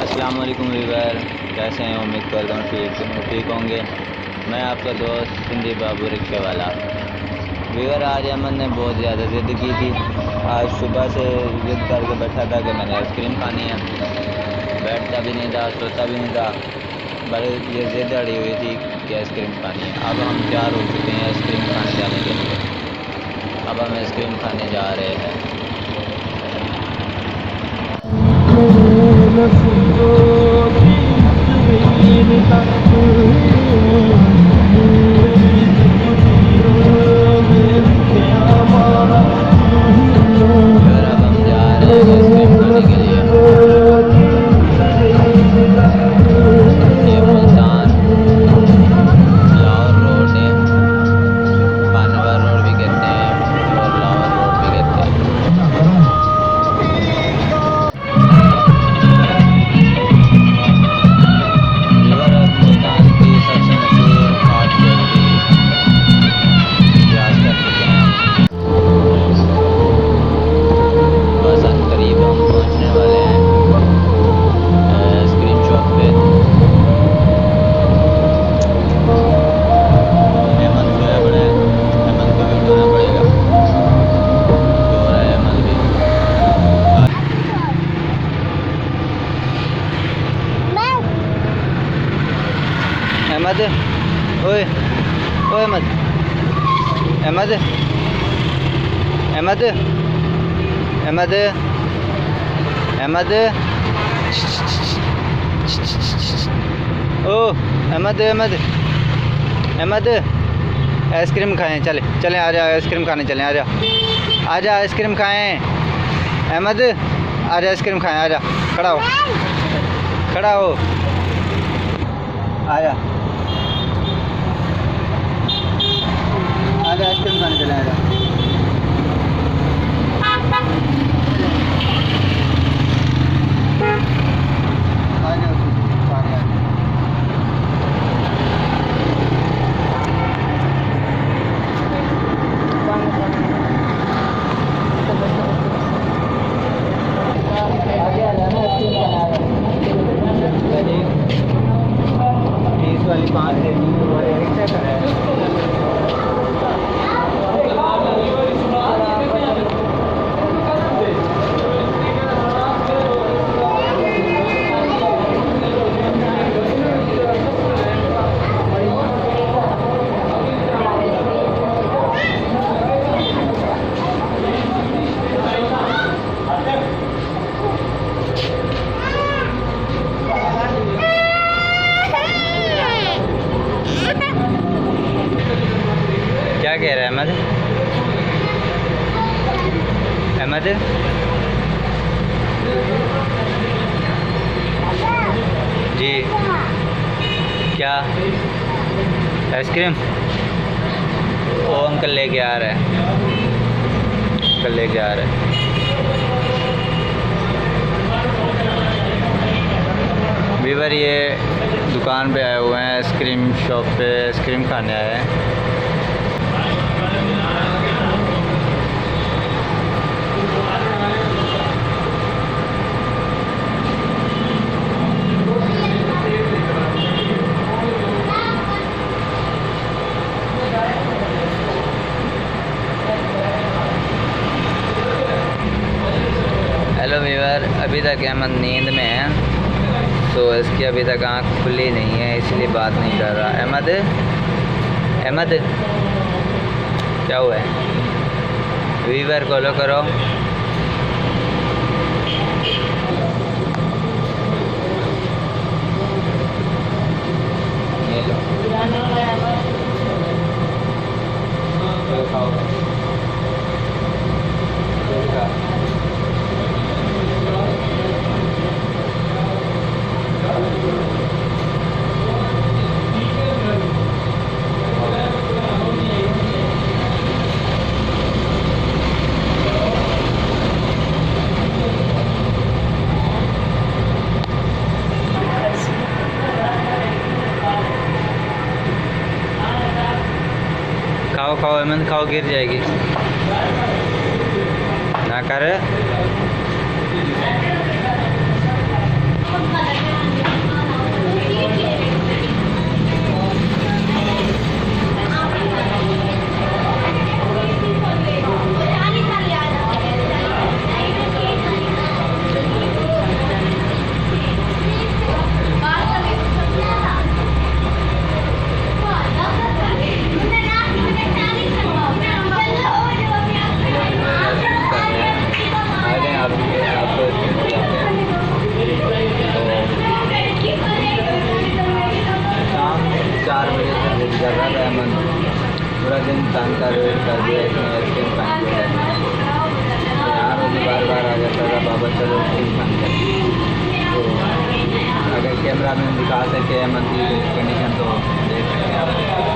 अस्सलाम वालेकुम वीवर, कैसे हैं? उम्मीद करता हूँ ठीक होंगे। मैं आपका दोस्त सिंधी बाबू रिक्शे वाला। वीवर, आज अमन ने बहुत ज़्यादा ज़िद की थी। आज सुबह से ज़िद करके बैठा था कि मैंने आइसक्रीम खानी है। बैठता भी नहीं था, सोता भी नहीं था, बड़े ये ज़िद अड़ी हुई थी कि आइसक्रीम खानी है। अब हम तैयार हो चुके हैं आइसक्रीम खाने जाने के लिए। अब हम आइसक्रीम खाने जा रहे हैं। अहमद, ओए ओए अहमद, अहमद, अहमद, अहमद, अहमद, ओ अहमद, अहमद, अहमद, आइसक्रीम खाएं। चले चले, आ जा आइसक्रीम खाने चलें। आ जा, आ जा आइसक्रीम खाएं। अहमद, आ जा आइसक्रीम खाएं। आ जा, खड़ा हो, खड़ा हो, आ जा, आजा आइसक्रीम खाने चले। आजा, क्या कह रहा है अहमद? अहमद, जी क्या? आइसक्रीम? वो अंकल लेके आ रहा है, अंकल लेके आ रहा है। वीवर, ये दुकान पे आए हुए हैं, आइसक्रीम शॉप पे आइसक्रीम खाने आए हैं। हेलो वीवर, अभी तक अहमद नींद में है, तो इसकी अभी तक आँख खुली नहीं है, इसलिए बात नहीं कर रहा। अहमद, अहमद, क्या हुआ है? वीवर फॉलो करो। ये लो, खाओ। खाओ खाओ अमन, खाओ, गिर जाएगी ना कर। बाद में दिखा सकते हैं अहमद की कंडीशन, तो देख सकते हैं आप।